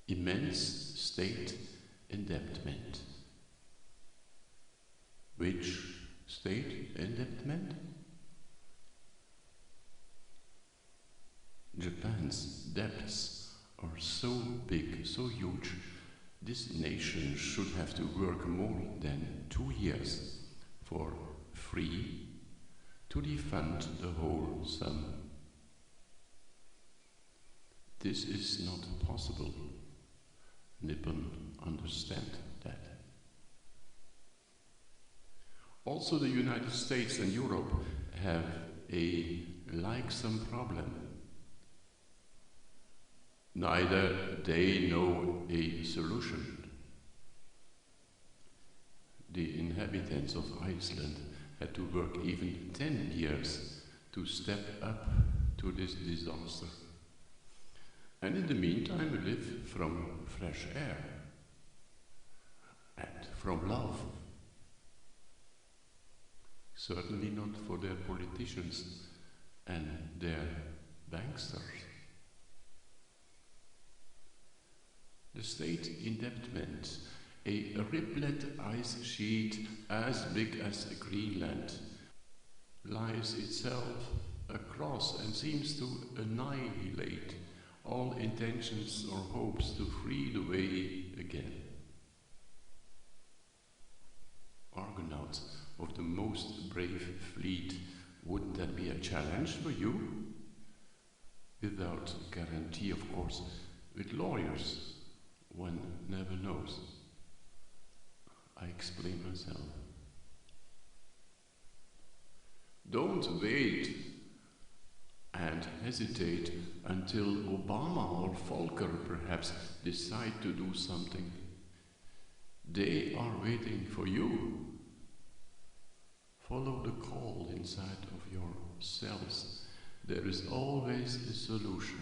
Immense state indebtment. Which state indebtment? Japan's debts are so big, so huge, this nation should have to work more than 2 years for free to refund the whole sum. This is not possible. Nippon understand that. Also the United States and Europe have a like-some problem. Neither they know a solution. The inhabitants of Iceland had to work even 10 years to step up to this disaster. And in the meantime live from fresh air and from love. Certainly not for their politicians and their banksters. The state indebtment, a rippled ice sheet as big as Greenland, lies itself across and seems to annihilate all intentions or hopes to free the way again. Argonauts of the most brave fleet, wouldn't that be a challenge for you? Without guarantee, of course, with lawyers, one never knows. I explain myself. Don't wait and hesitate until Obama or Volcker perhaps decide to do something. They are waiting for you. Follow the call inside of your cells. There is always a solution.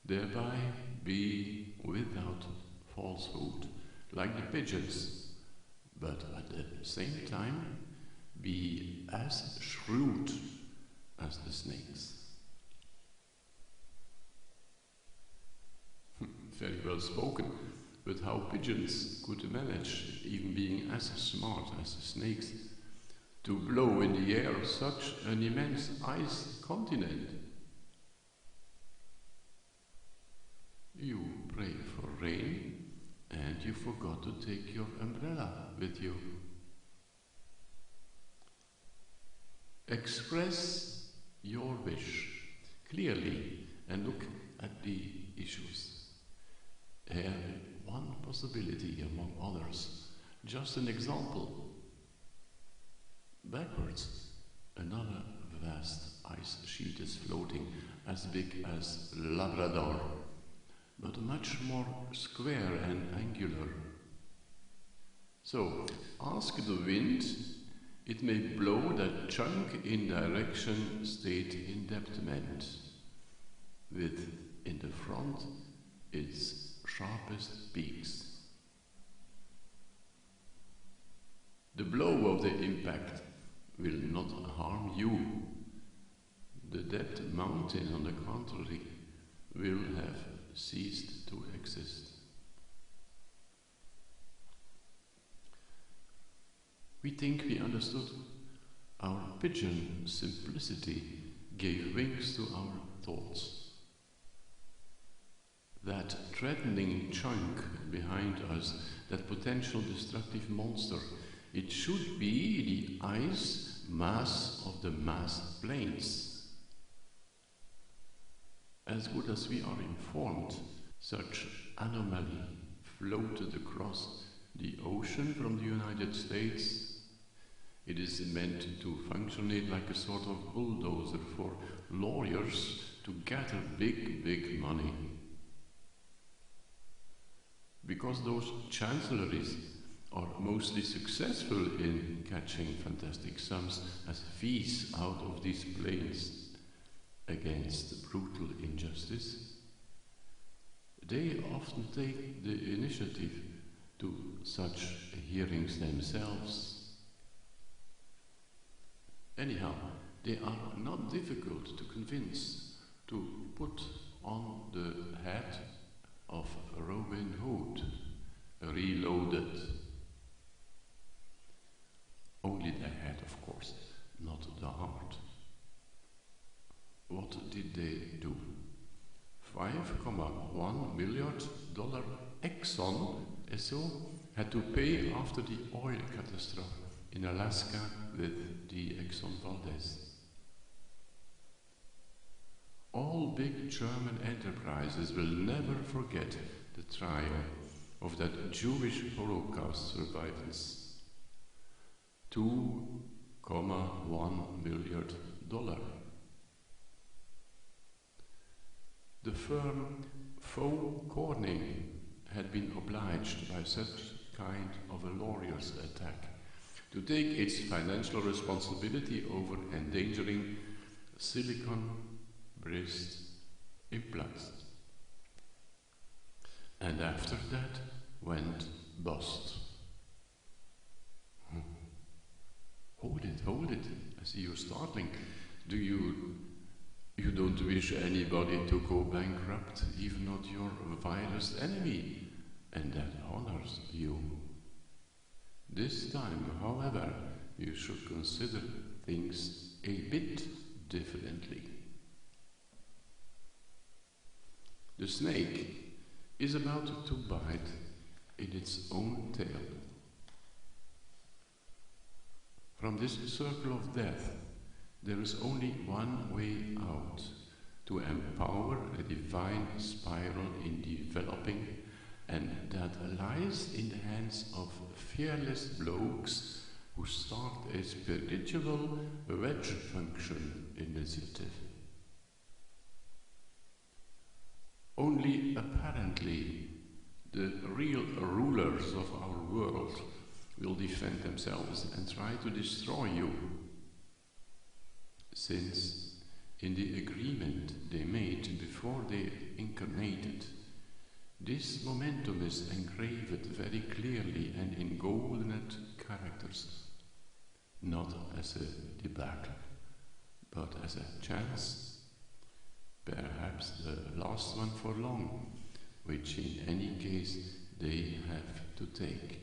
Thereby be without falsehood, like the pigeons, but at the same time be as shrewd as the snakes. Very well spoken, but how pigeons could manage, even being as smart as the snakes, to blow in the air such an immense ice continent? You pray for rain, and you forgot to take your umbrella with you. Express your wish clearly and look at the issues. Here, one possibility among others, just an example. Backwards, another vast ice sheet is floating as big as Labrador, but much more square and angular. So, ask the wind It may blow that chunk in direction state indebtment, with in the front its sharpest peaks. The blow of the impact will not harm you. The debt mountain, on the contrary, will have ceased to exist. We think we understood. Our pigeon simplicity gave wings to our thoughts. That threatening chunk behind us, that potential destructive monster, it should be the ice mass of the mass plains. As good as we are informed, such anomaly floated across the ocean from the United States. It is meant to functionate like a sort of bulldozer for lawyers to gather big money. Because those chancelleries are mostly successful in catching fantastic sums as fees out of these plains against brutal injustice, they often take the initiative to such hearings themselves. Anyhow, they are not difficult to convince to put on the head of Robin Hood, reloaded. Only the head, of course, not the heart. What did they do? $5.1 million Exxon had to pay after the oil catastrophe in Alaska with the Exxon Valdez. All big German enterprises will never forget the trial of that Jewish Holocaust survivors. $2.1 million. The firm Faux Corning had been obliged by such kind of a lawyer's attack to take its financial responsibility over endangering silicon breast implants. And after that went bust. Hold it, I see you're startling. You don't wish anybody to go bankrupt, even not your vilest enemy, and that honors you. This time, however, you should consider things a bit differently. The snake is about to bite in its own tail. From this circle of death, there is only one way out: to empower a divine spiral in developing, and that lies in the hands of fearless blokes who start a spiritual wedge function initiative. Only apparently the real rulers of our world will defend themselves and try to destroy you, since in the agreement they made before they incarnated, this momentum is engraved very clearly and in golden characters, not as a debacle, but as a chance, perhaps the last one for long, which in any case they have to take.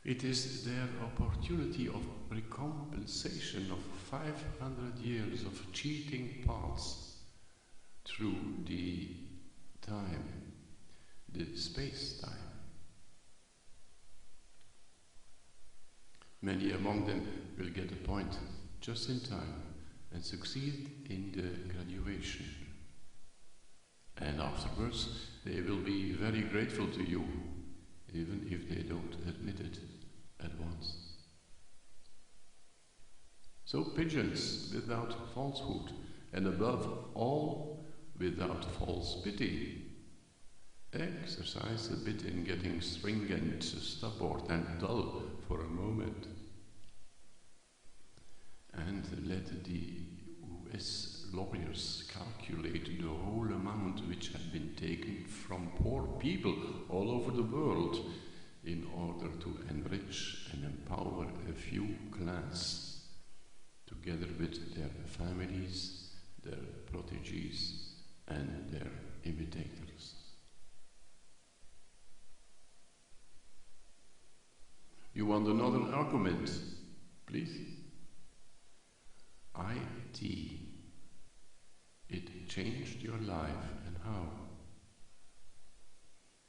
It is their opportunity of recompensation of 500 years of cheating paths through the time, the space-time. Many among them will get a point just in time and succeed in the graduation. And afterwards they will be very grateful to you, even if they don't admit it at once. So pigeons without falsehood, and above all without false pity, Exercise a bit in getting stringent, stubborn and dull for a moment. And let the US lawyers calculate the whole amount which had been taken from poor people all over the world in order to enrich and empower a few clans, together with their families, their proteges, and their imitators. You want another argument, please? IT. It changed your life, and how?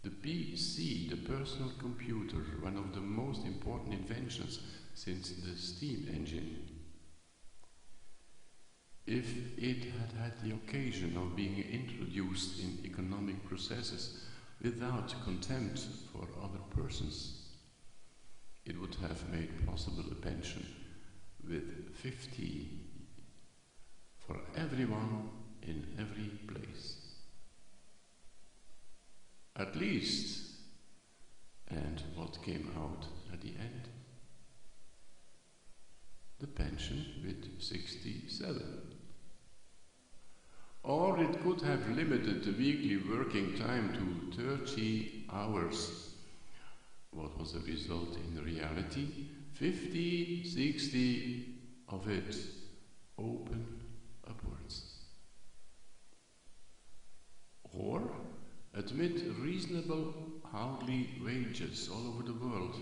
The PC, the personal computer, one of the most important inventions since the steam engine. If it had had the occasion of being introduced in economic processes without contempt for other persons, it would have made possible a pension with 50 for everyone in every place. At least. And what came out at the end? The pension with 67. Or it could have limited the weekly working time to 30 hours. What was the result in reality? 50, 60 of it open upwards. Or admit reasonable hourly wages all over the world.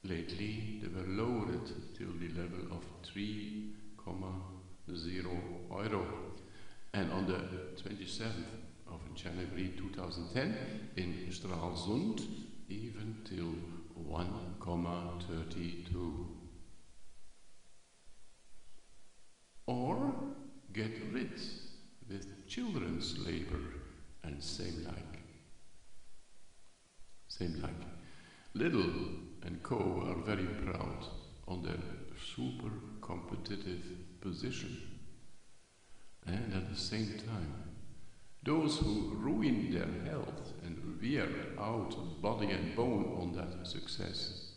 Lately they were lowered till the level of 3,0 euro. And on the 27th of January 2010 in Stralsund, even till 1,32. Or get rid with children's labor and same like. Lidl and Co. are very proud on their super competitive position. And at the same time, those who ruin their health and wear out body and bone on that success,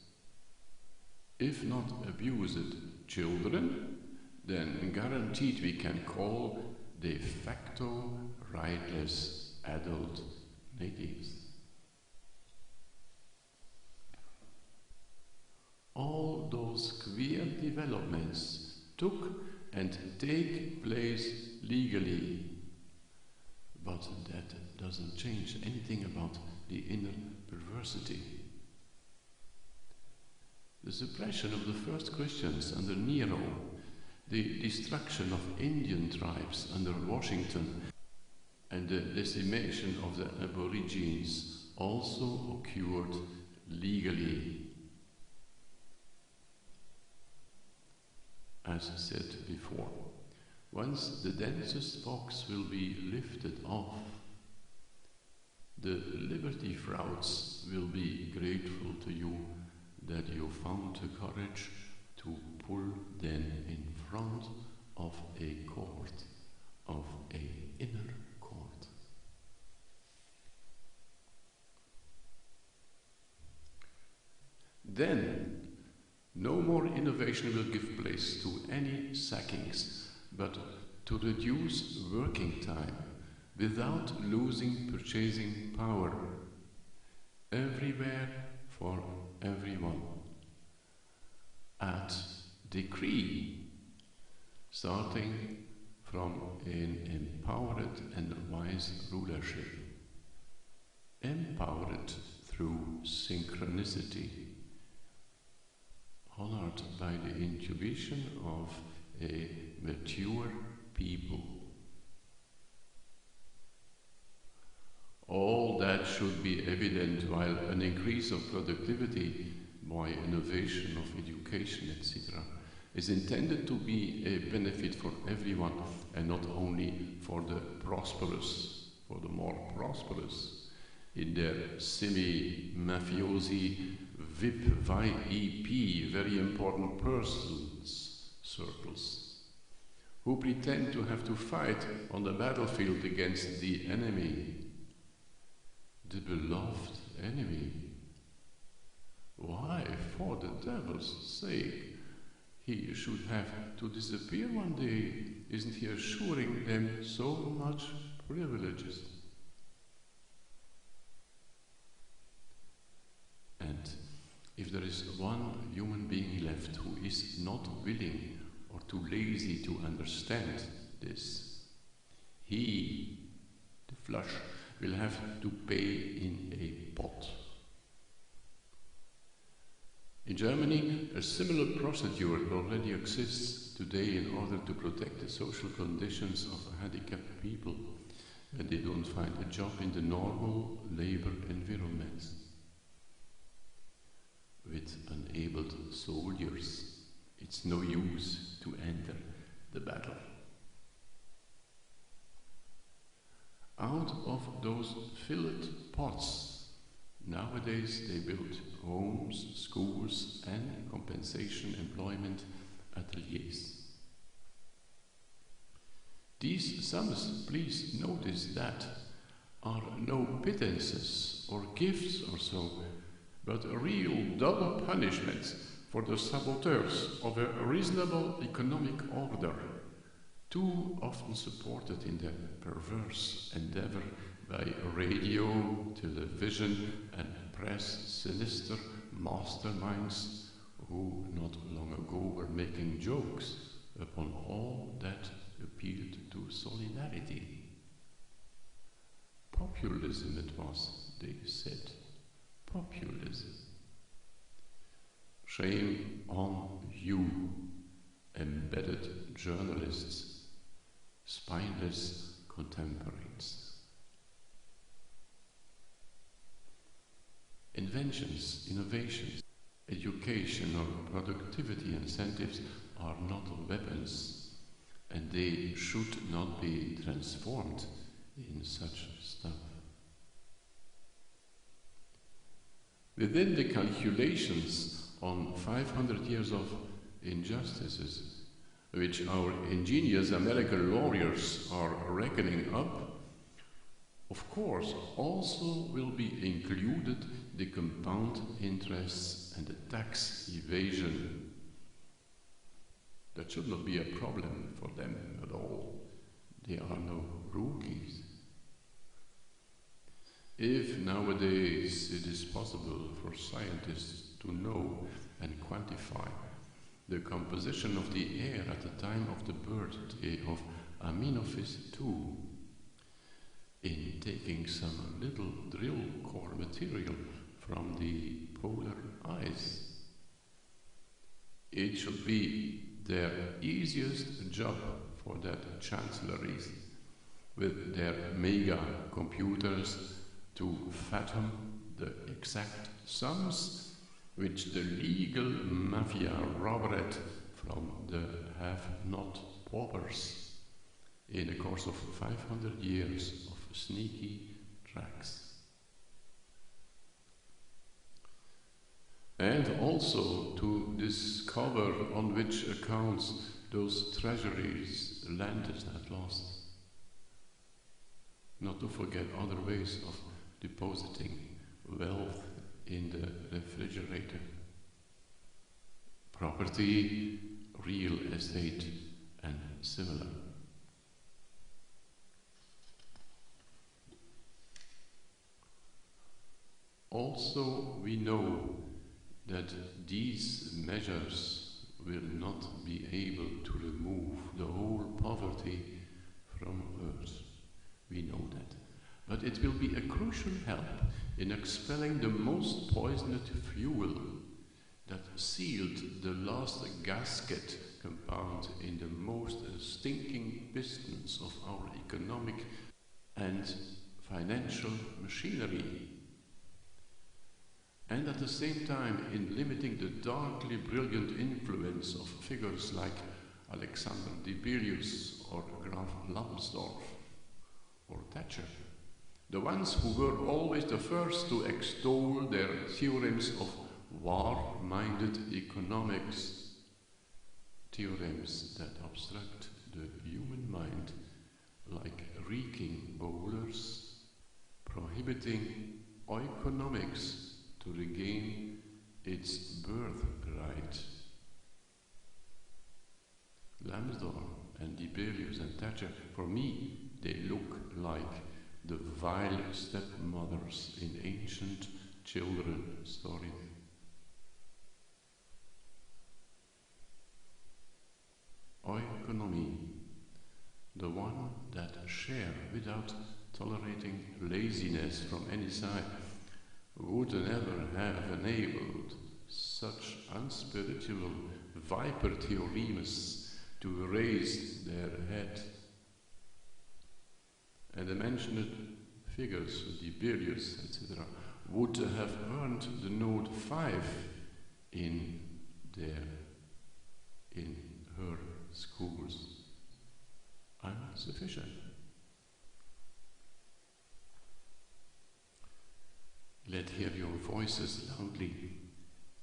if not abused children, then guaranteed we can call de facto rightless adult natives. All those queer developments took and take place legally, but that doesn't change anything about the inner perversity. The suppression of the first Christians under Nero, the destruction of Indian tribes under Washington, and the decimation of the Aborigines also occurred legally. As said before, once the densest box will be lifted off, the liberty frauds will be grateful to you that you found the courage to pull them in front of a court, of an inner court. Then, no more innovation will give place to any sackings, but to reduce working time without losing purchasing power. Everywhere for everyone. At decree, starting from an empowered and wise rulership. Empowered through synchronicity, honored by the intuition of a mature people. All that should be evident while an increase of productivity by innovation of education, etc., is intended to be a benefit for everyone and not only for the prosperous, for the more prosperous, in their semi-mafiosi VIP, very important persons circles, who pretend to have to fight on the battlefield against the enemy. the beloved enemy. Why, for the devil's sake, he should have to disappear one day? Isn't he assuring them so much privileges? And if there is one human being left who is not willing or too lazy to understand this, he, the flesh, will have to pay in a pot. In Germany, a similar procedure already exists today in order to protect the social conditions of handicapped people when they don't find a job in the normal labor environment. With unabled soldiers, it's no use to enter the battle. Out of those filled pots, nowadays they build homes, schools and compensation employment ateliers. These sums, please notice that, are no pittances or gifts or so, but real double punishments for the saboteurs of a reasonable economic order, too often supported in their perverse endeavor by radio, television and press sinister masterminds who not long ago were making jokes upon all that appealed to solidarity. Populism it was, they said. Populism. Shame on you, embedded journalists, spineless contemporaries. Inventions, innovations, education or productivity incentives are not weapons, and they should not be transformed in such stuff. Within the calculations on 500 years of injustices, which our ingenious American lawyers are reckoning up, of course also will be included the compound interests and the tax evasion. That should not be a problem for them at all. They are no rookies. If nowadays it is possible for scientists to know and quantify the composition of the air at the time of the birthday of Amenophis II, in taking some little drill core material from the polar ice, it should be their easiest job for that chancelleries with their mega computers to fathom the exact sums which the legal mafia robbed from the have-not paupers in the course of 500 years of sneaky tracks. And also to discover on which accounts those treasuries landed at last. Not to forget other ways of depositing wealth in the refrigerator. Property, real estate, and similar. Also, we know that these measures will not be able to remove the whole poverty from Earth. We know that. But it will be a crucial help in expelling the most poisonous fuel that sealed the last gasket compound in the most stinking pistons of our economic and financial machinery. And at the same time in limiting the darkly brilliant influence of figures like Alexander Dibelius or Graf Lambsdorff or Thatcher, the ones who were always the first to extol their theorems of war-minded economics, theorems that obstruct the human mind like reeking bowlers, prohibiting Oikonomics to regain its birthright. Lambsdorff and Dibelius and Thatcher, for me, they look like the vile stepmothers in ancient children stories. Oikonomy, the one that share without tolerating laziness from any side, would never have enabled such unspiritual viper theorems to raise their head. And the mentioned figures, Dibelius, etc., would have earned the note 5 in her schools. Insufficient. Let hear your voices loudly,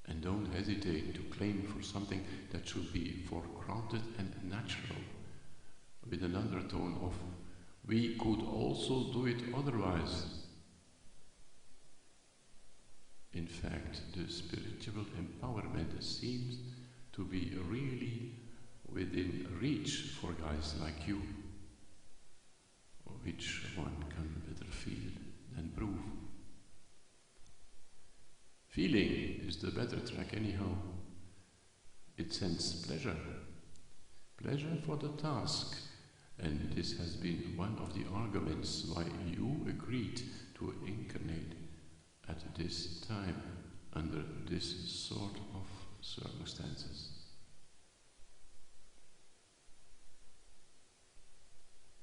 and don't hesitate to claim for something that should be for granted and natural, with an undertone of "we could also do it otherwise." In fact, the spiritual empowerment seems to be really within reach for guys like you, which one can better feel than prove. Feeling is the better track anyhow. It sends pleasure for the task, and this has been one of the arguments why you agreed to incarnate at this time under this sort of circumstances.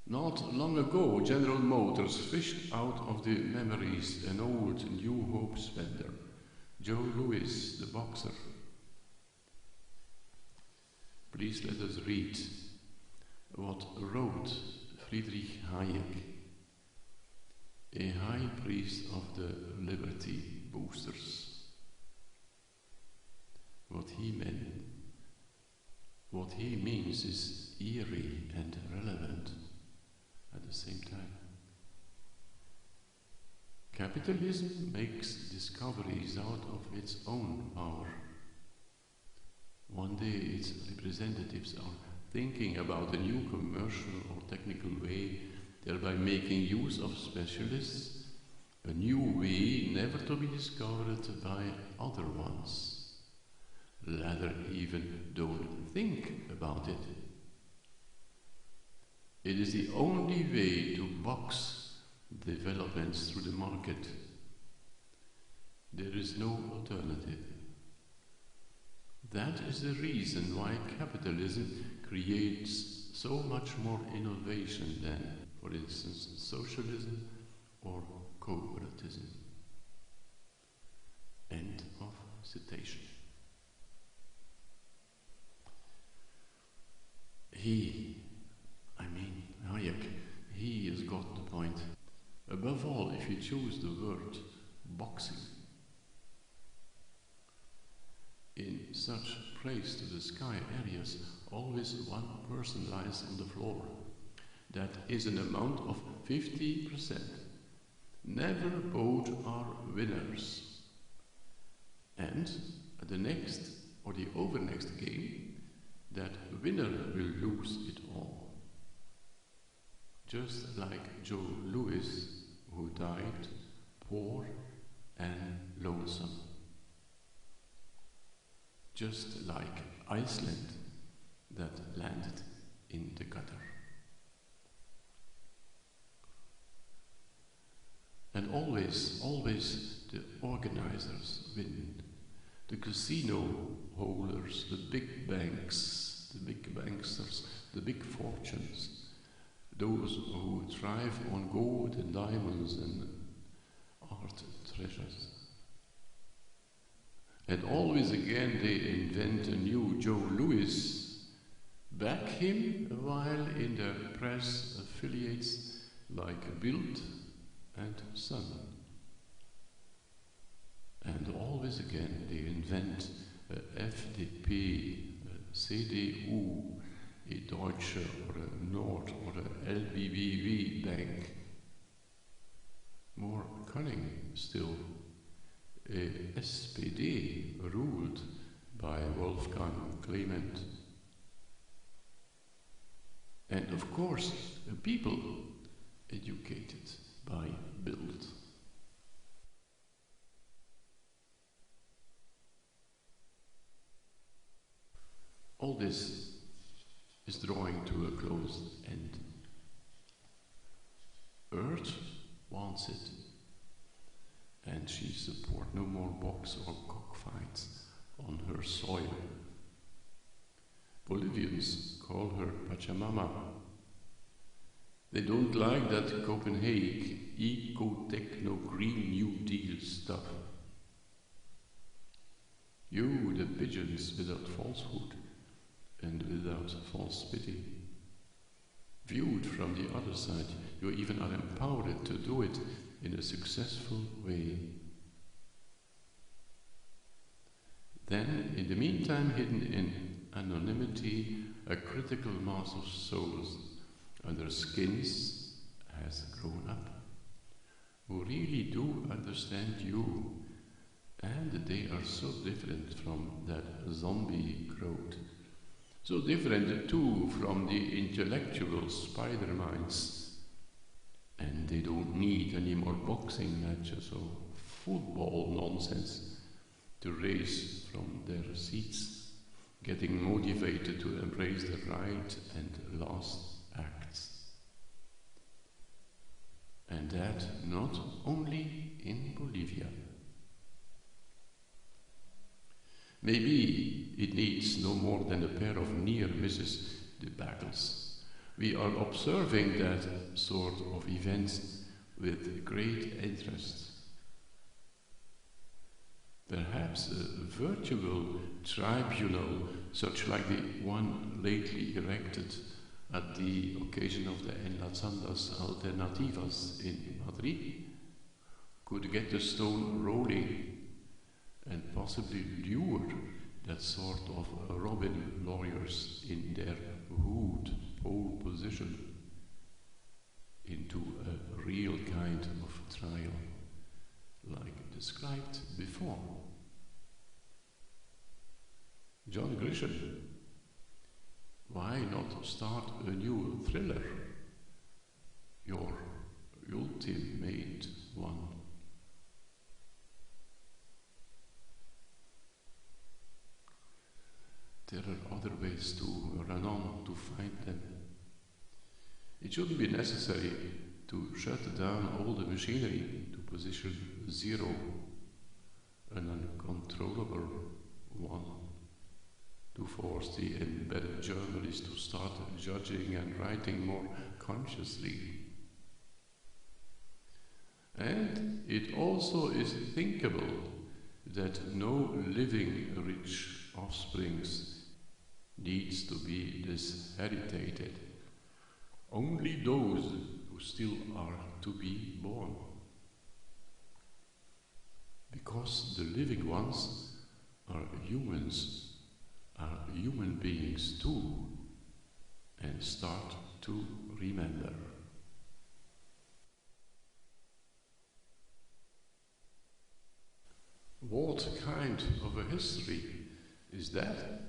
Not long ago, General Motors fished out of the memories an old New Hope spender, Joe Louis, the boxer. Please let us read what wrote Friedrich Hayek, a high priest of the liberty boosters. What he means is eerie and relevant at the same time. Capitalism makes discoveries out of its own power. One day its representatives are thinking about a new commercial or technical way, thereby making use of specialists, a new way never to be discovered by other ones. Rather even don't think about it. It is the only way to box developments through the market. There is no alternative. That is the reason why capitalism creates so much more innovation than, for instance, socialism or cooperativism. End of citation. Hayek, he has got the point. Above all, if you choose the word boxing, in such praise to the sky areas, always one person lies on the floor. That is an amount of 50%. Never both are winners. And at the next or the overnext game, that winner will lose it all. Just like Joe Louis, who died poor and lonesome. Just like Iceland, that landed in the gutter. And always the organizers win. The casino holders, the big banks, the big banksters, the big fortunes, those who thrive on gold and diamonds and art treasures. And always again they invent a new Joe Louis, back him while in their press affiliates like Bild and Sun. And always again they invent a FDP, a CDU, a Deutsche or a Nord or a LBBW bank. More cunning still, a SPD ruled by Wolfgang Clement. And of course, a people educated by Bild. All this is drawing to a close end. Earth wants it, and she supports no more box or cockfights on her soil. Bolivians call her Pachamama. They don't like that Copenhagen eco-techno-green New Deal stuff. You, the pigeons without falsehood and without false pity. Viewed from the other side, you even are empowered to do it in a successful way. Then, in the meantime, hidden in anonymity, a critical mass of souls under skins has grown up, who really do understand you, and they are so different from that zombie crowd. So different too from the intellectual spider minds. And they don't need any more boxing matches or football nonsense to raise from their seats, getting motivated to embrace the right and last acts. And that not only in Bolivia. Maybe it needs no more than a pair of near misses debacles. We are observing that sort of events with great interest. Perhaps a virtual tribunal, such like the one lately erected at the occasion of the Enlazandas Alternativas in Madrid, could get the stone rolling and possibly lure that sort of Robin lawyers in their hood pole position into a real kind of trial, like described before. John Grisham, why not start a new thriller? Your ultimate one. There are other ways to run on to find them. It shouldn't be necessary to shut down all the machinery to position 0, an uncontrollable one, to force the embedded journalist to start judging and writing more consciously. And it also is thinkable that no living rich offsprings needs to be disinherited. Only those who still are to be born. Because the living ones are humans, are human beings too, and start to remember. What kind of a history is that?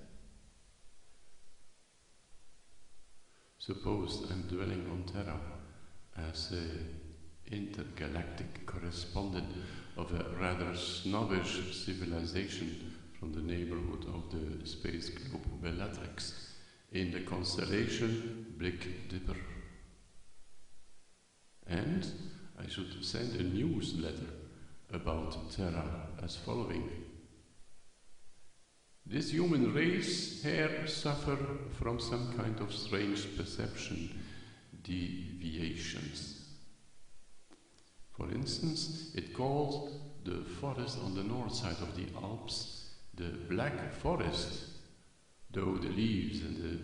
Suppose I'm dwelling on Terra as an intergalactic correspondent of a rather snobbish civilization from the neighborhood of the space globe Bellatrix in the constellation Big Dipper. And I should send a newsletter about Terra as following. This human race here suffer from some kind of strange perception deviations. For instance, it calls the forest on the north side of the Alps the Black Forest, though the leaves and the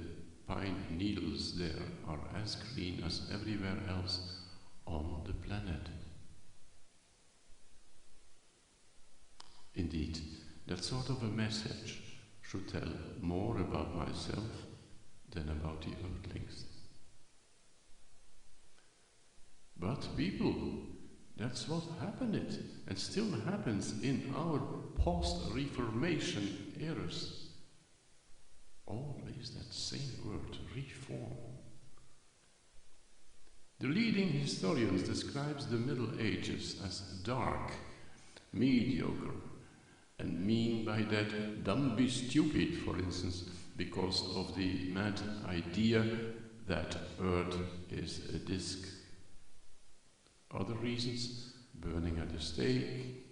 pine needles there are as green as everywhere else on the planet. Indeed, that sort of a message should tell more about myself than about the earthlings. But people That's what happened and still happens in our post-Reformation eras. Always that same word, reform. The leading historians describes the Middle Ages as dark, mediocre, and mean by that dumb be stupid, for instance, because of the mad idea that Earth is a disk. Other reasons: burning at the stake,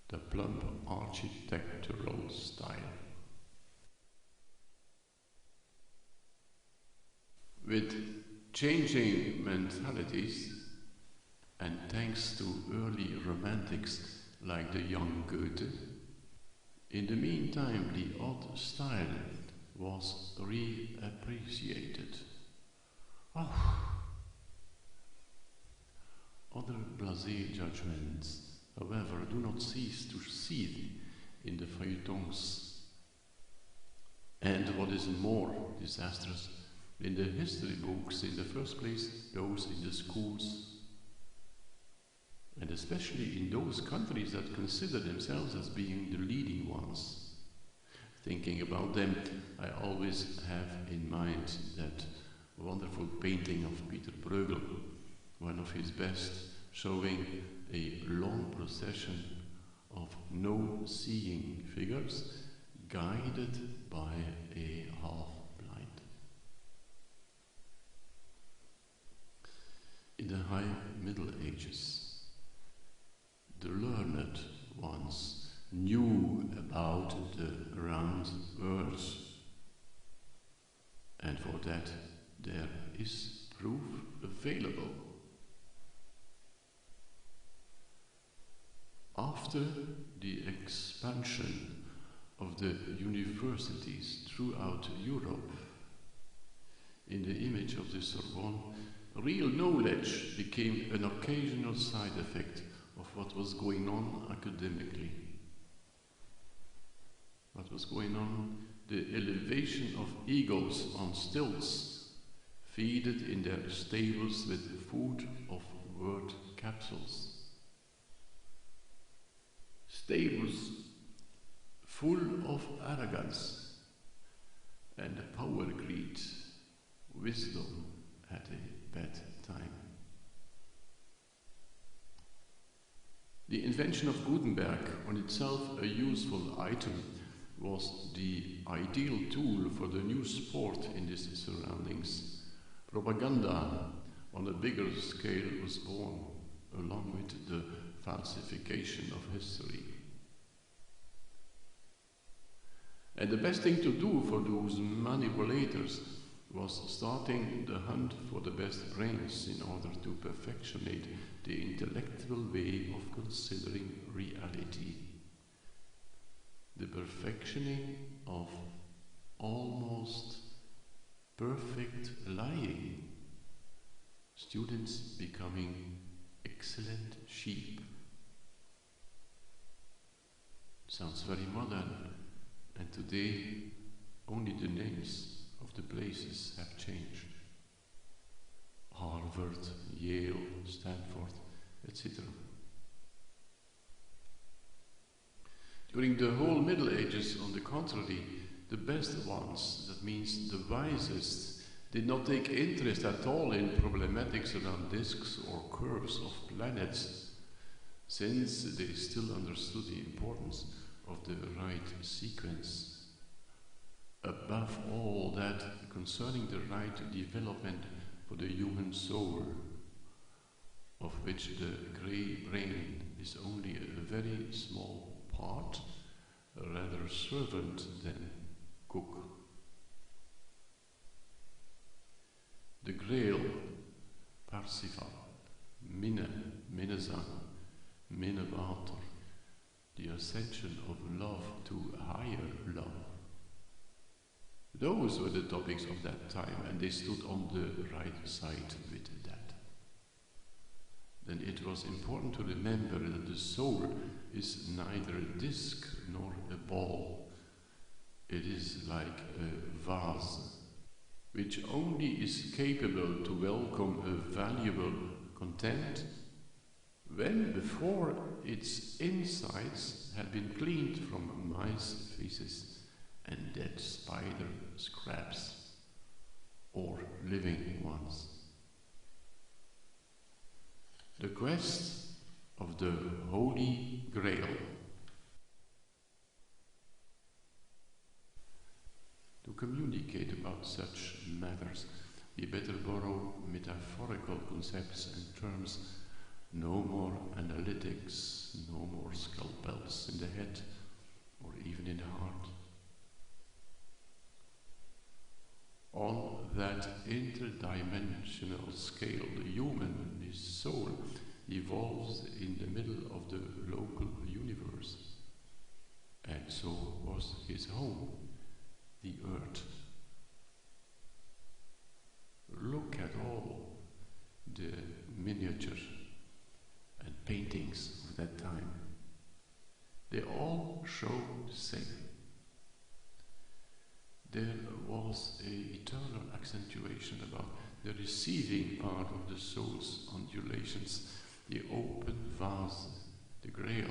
the plump architectural style. With changing mentalities, and thanks to early romantics like the young Goethe, in the meantime the odd style was reappreciated. Other blasé judgments, however, do not cease to seethe in the feuilletons. And what is more disastrous, in the history books, in the first place, those in the schools, and especially in those countries that consider themselves as being the leading ones. Thinking about them, I always have in mind that wonderful painting of Peter Bruegel, one of his best, showing a long procession of no-seeing figures guided by a half-blind. In the High Middle Ages, the learned ones knew about the round earth, and for that there is proof available. After the expansion of the universities throughout Europe, in the image of the Sorbonne, real knowledge became an occasional side effect of what was going on academically. What was going on? The elevation of egos on stilts, feeded in their stables with food of word capsules. Stables full of arrogance and power greed. Wisdom at a bad time. The invention of Gutenberg, on itself a useful item, was the ideal tool for the new sport in these surroundings. Propaganda on a bigger scale was born, along with the falsification of history. And the best thing to do for those manipulators was starting the hunt for the best brains in order to perfectionate the intellectual way of considering reality. The perfectioning of almost perfect lying. Students becoming excellent sheep. Sounds very modern, and today only the names of the places have changed. Harvard, Yale, Stanford, etc. During the whole Middle Ages, on the contrary, the best ones, that means the wisest, did not take interest at all in problematics around disks or curves of planets, since they still understood the importance of the right sequence. Above all that, concerning the right development for the human soul, of which the grey brain is only a very small part, rather servant than cook. The Grail, Parsifal, Minnesang, Minnewater, the ascension of love to higher love. Those were the topics of that time, and they stood on the right side with that. Then it was important to remember that the soul is neither a disc nor a ball. It is like a vase, which only is capable to welcome a valuable content when before its insides had been cleaned from mice feces and dead spider scraps, or living ones. The quest of the Holy Grail. To communicate about such matters, we better borrow metaphorical concepts and terms. No more analytics, no more scalpels in the head or even in the heart. On that interdimensional scale, the human, his soul, evolves in the middle of the local universe. And so was his home, the earth. Look at all the miniature and paintings of that time. They all show the same. There was an eternal accentuation about the receiving part of the soul's undulations, the open vase, the grail.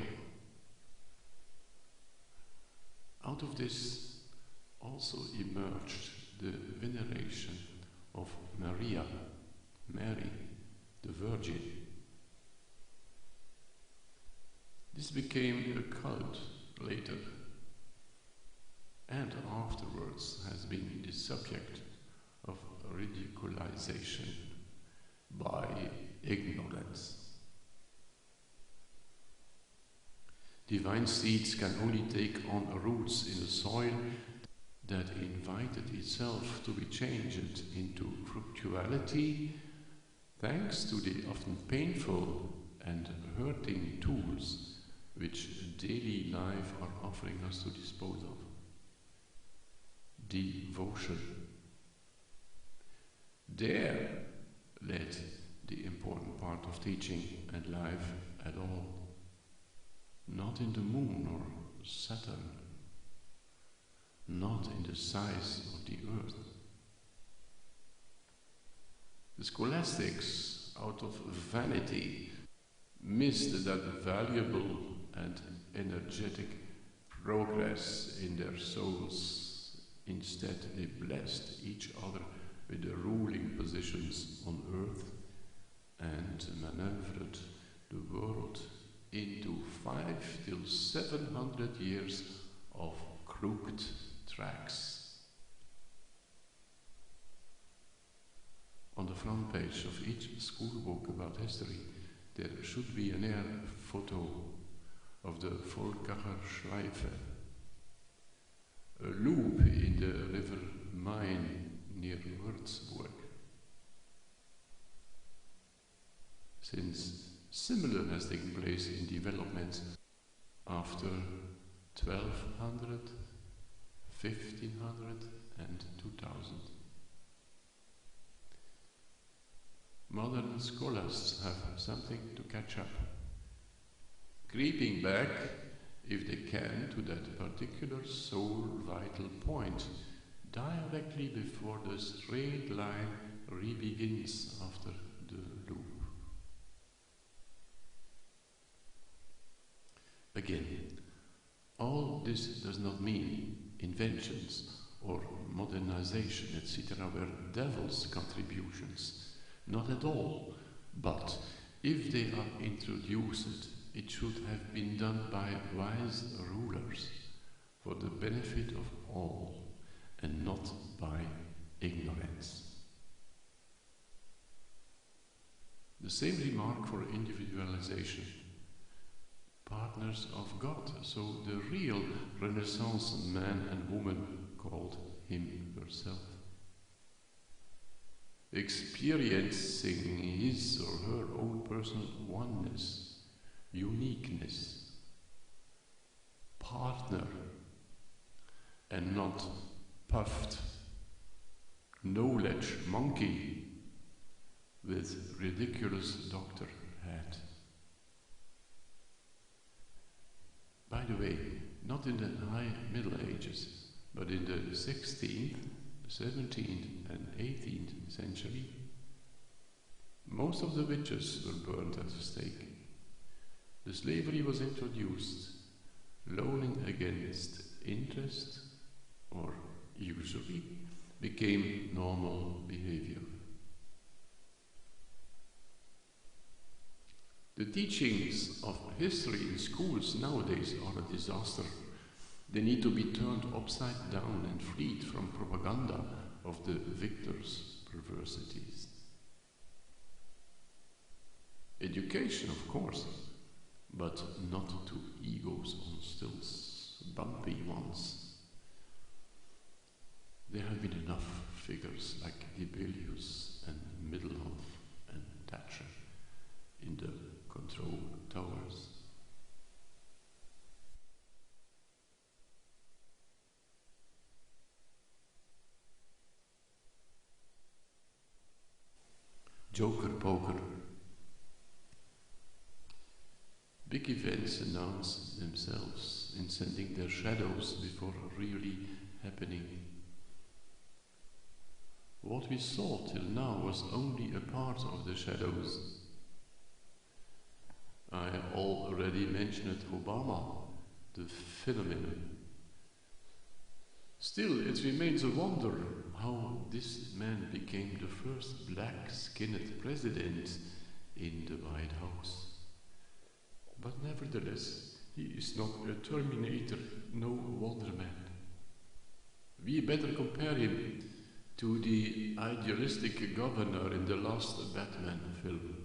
Out of this also emerged the veneration of Maria, Mary, the Virgin. This became a cult later, and afterwards has been the subject of ridiculization by ignorance. Divine seeds can only take on roots in the soil that invited itself to be changed into fructuality, thanks to the often painful and hurting tools which daily life are offering us to dispose of. Devotion. There led the important part of teaching and life at all. Not in the moon or Saturn, not in the size of the earth. The scholastics, out of vanity, missed that valuable and energetic progress in their souls. Instead, they blessed each other with the ruling positions on earth and maneuvered the world into 500 till 700 years of crooked tracks. On the front page of each schoolbook about history, there should be an air photo of the Volkacher Schleife, a loop in the river Main near Würzburg. Since similar has taken place in development after 1200, 1500 and 2000. Modern scholars have something to catch up, creeping back, if they can, to that particular soul vital point, directly before the straight line re-begins after the loop. Again, all this does not mean inventions or modernization, etc., were devil's contributions. Not at all. But if they are introduced, it should have been done by wise rulers for the benefit of all and not by ignorance. The same remark for individualization. Partners of God, so the real Renaissance man and woman called him herself. Experiencing his or her own personal oneness, uniqueness, partner, and not puffed knowledge monkey with ridiculous doctor hat. By the way, not in the high Middle Ages, but in the 16th, 17th and 18th century, most of the witches were burned at the stake. The slavery was introduced. Loaning against interest or usury became normal behavior. The teachings of history in schools nowadays are a disaster. They need to be turned upside down and freed from propaganda of the victor's perversities. Education, of course, but not to egos on stilts, bumpy ones. There have been enough figures like Dibelius and Middelhoff and Thatcher in the control towers. Joker poker. Big events announce themselves in sending their shadows before really happening. What we saw till now was only a part of the shadows. I already mentioned Obama, the phenomenon. Still, it remains a wonder how this man became the first black-skinned president in the White House. But nevertheless, he is not a Terminator, no Wonder Man. We better compare him to the idealistic governor in the last Batman film.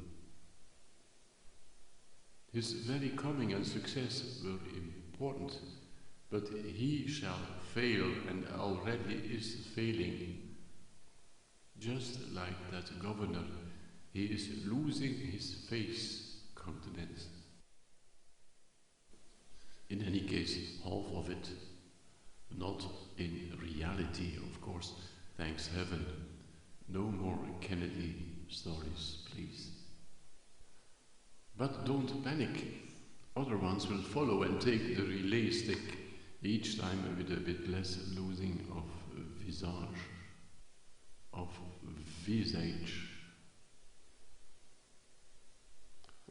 His very coming and success were important, but he shall fail and already is failing. Just like that governor, he is losing his face countenance. In any case, half of it. Not in reality, of course, thanks heaven. No more Kennedy stories, please. But don't panic. Other ones will follow and take the relay stick, each time with a bit less losing of visage.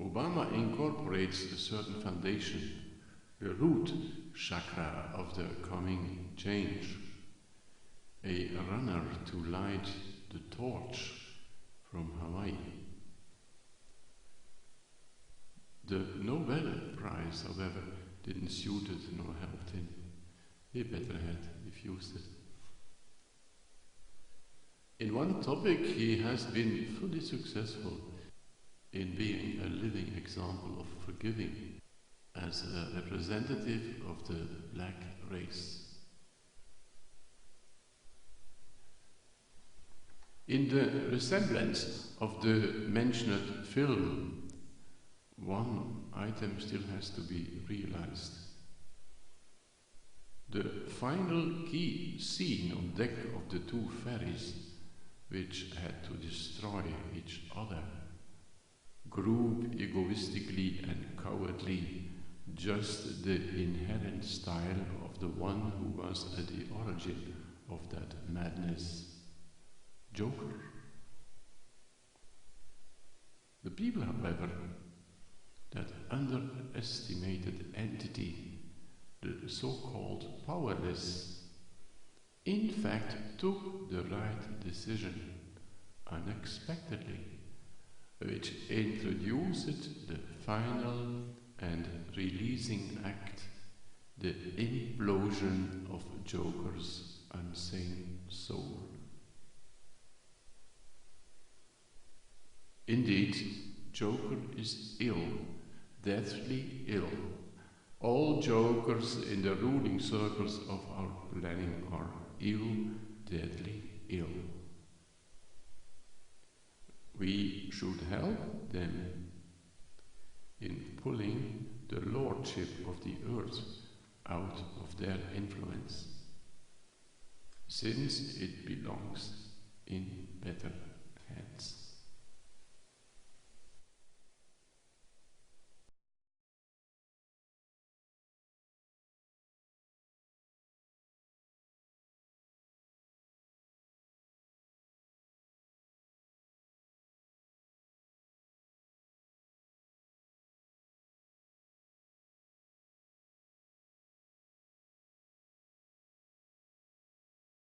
Obama incorporates a certain foundation, the root chakra of the coming change, a runner to light the torch from Hawaii. The Nobel Prize, however, didn't suit it nor helped him. He better had refused it. In one topic he has been fully successful, in being a living example of forgiving as a representative of the black race. In the resemblance of the mentioned film, one item still has to be realized. The final key scene on deck of the two ferries, which had to destroy each other, grew egoistically and cowardly, just the inherent style of the one who was at the origin of that madness, Joker. The people, however, that underestimated entity, the so-called powerless, in fact took the right decision unexpectedly, which introduced the final and releasing act, the implosion of Joker's insane soul. Indeed, Joker is ill, deathly ill. All Jokers in the ruling circles of our planning are ill, deadly ill. We should help them in pulling the lordship of the earth out of their influence, since it belongs in better hands.